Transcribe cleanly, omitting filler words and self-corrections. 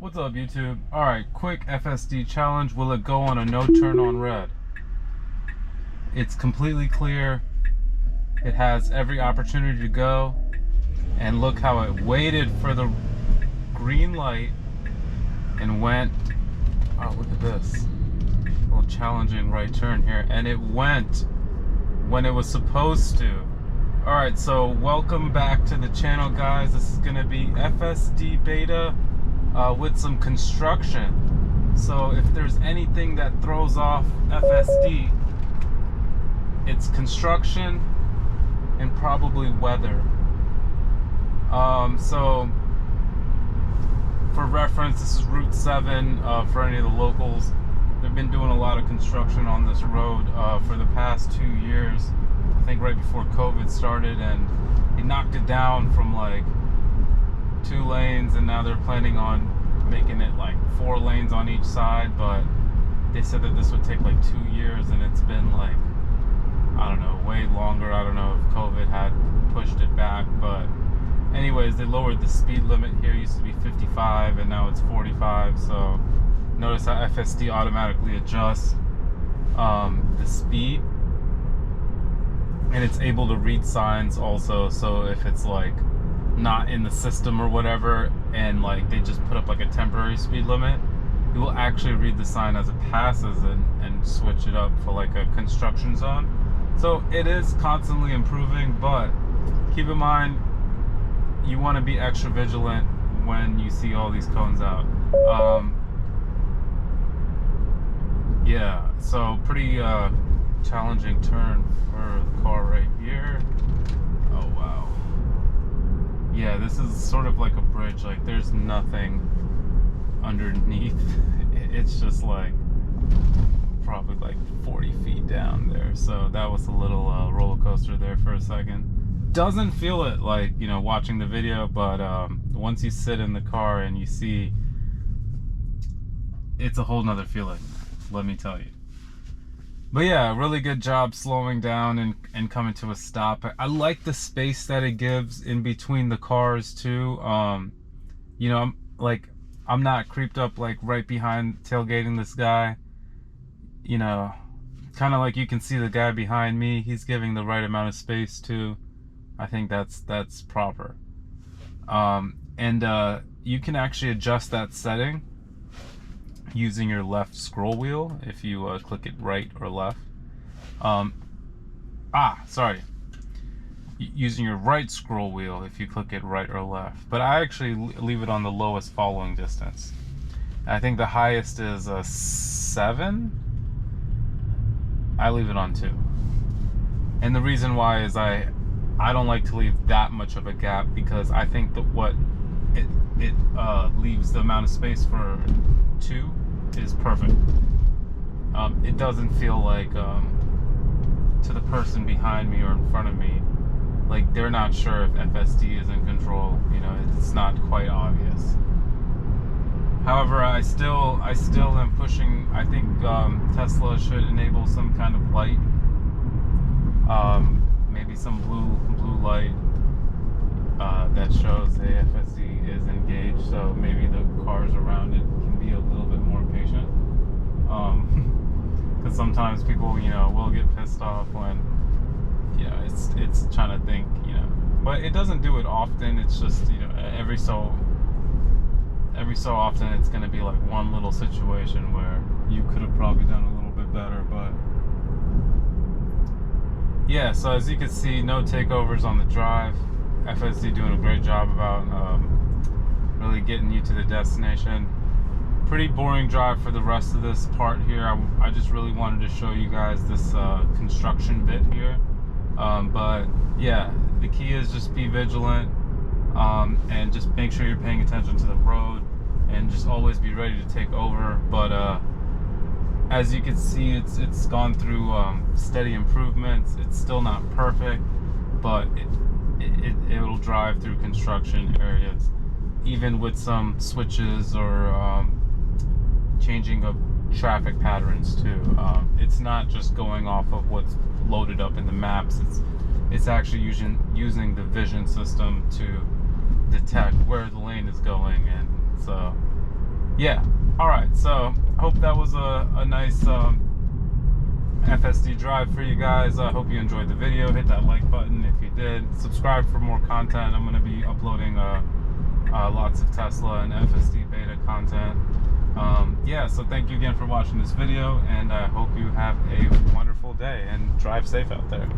What's up, YouTube? Alright, quick FSD challenge. Will it go on a no turn on red? It's completely clear. It has every opportunity to go. And look how it waited for the green light and went. Oh, look at this. A little challenging right turn here. And it went when it was supposed to. Alright, so welcome back to the channel, guys. This is going to be FSDBETA. With some construction. So if there's anything that throws off FSD, it's construction and probably weather. So for reference, this is Route 7 for any of the locals. They've been doing a lot of construction on this road for the past 2 years. I think right before COVID started, and they knocked it down from like 2 lanes, and now they're planning on making it like 4 lanes on each side. But they said that this would take like 2 years, and it's been like, I don't know, way longer. I don't know if COVID had pushed it back, but anyways, they lowered the speed limit here. It used to be 55 and now it's 45. So notice how FSD automatically adjusts the speed, and it's able to read signs also. So if it's like not in the system or whatever, and like they just put up like a temporary speed limit, it will actually read the sign as it passes and switch it up for like a construction zone. So it is constantly improving, but keep in mind you want to be extra vigilant when you see all these cones out. Yeah, so pretty challenging turn for the car right here. Oh wow. Yeah, this is sort of like a bridge. Like there's nothing underneath. It's just like probably like 40 feet down there. So that was a little roller coaster there for a second. Doesn't feel it like, you know, watching the video, but once you sit in the car and you see, it's a whole nother feeling, let me tell you. But yeah, really good job slowing down and coming to a stop. I like the space that it gives in between the cars too. You know, I'm not creeped up like right behind tailgating this guy. You know, kind of like you can see the guy behind me. He's giving the right amount of space too. I think that's proper. You can actually adjust that setting using your left scroll wheel if you click it right or left. Using your right scroll wheel if you click it right or left. But I actually leave it on the lowest following distance. I think the highest is 7. I leave it on 2. And the reason why is I don't like to leave that much of a gap, because I think that what it leaves the amount of space for 2 is perfect. It doesn't feel like to the person behind me or in front of me, like they're not sure if FSD is in control. You know, it's not quite obvious. However, I still am pushing. I think Tesla should enable some kind of light, maybe some blue light that shows the FSD is engaged, so maybe the cars around it can be a little bit more patient. Because sometimes people, you know, will get pissed off when, you know, it's trying to think, you know, but it doesn't do it often. It's just, you know, every so often it's going to be like one little situation where you could have probably done a little bit better. But yeah, so as you can see, no takeovers on the drive. FSD doing a great job about really getting you to the destination. Pretty boring drive for the rest of this part here. I just really wanted to show you guys this construction bit here. But yeah, the key is just be vigilant and just make sure you're paying attention to the road, and just always be ready to take over. But as you can see, it's gone through steady improvements. It's still not perfect, but it'll drive through construction areas, even with some switches or changing of traffic patterns too. It's not just going off of what's loaded up in the maps. It's actually using the vision system to detect where the lane is going, and so yeah. All right. So hope that was a nice FSD drive for you guys. I hope you enjoyed the video. Hit that like button if you did. Subscribe for more content. I'm going to be uploading lots of Tesla and FSDBETA content. Yeah, so thank you again for watching this video, and I hope you have a wonderful day and drive safe out there.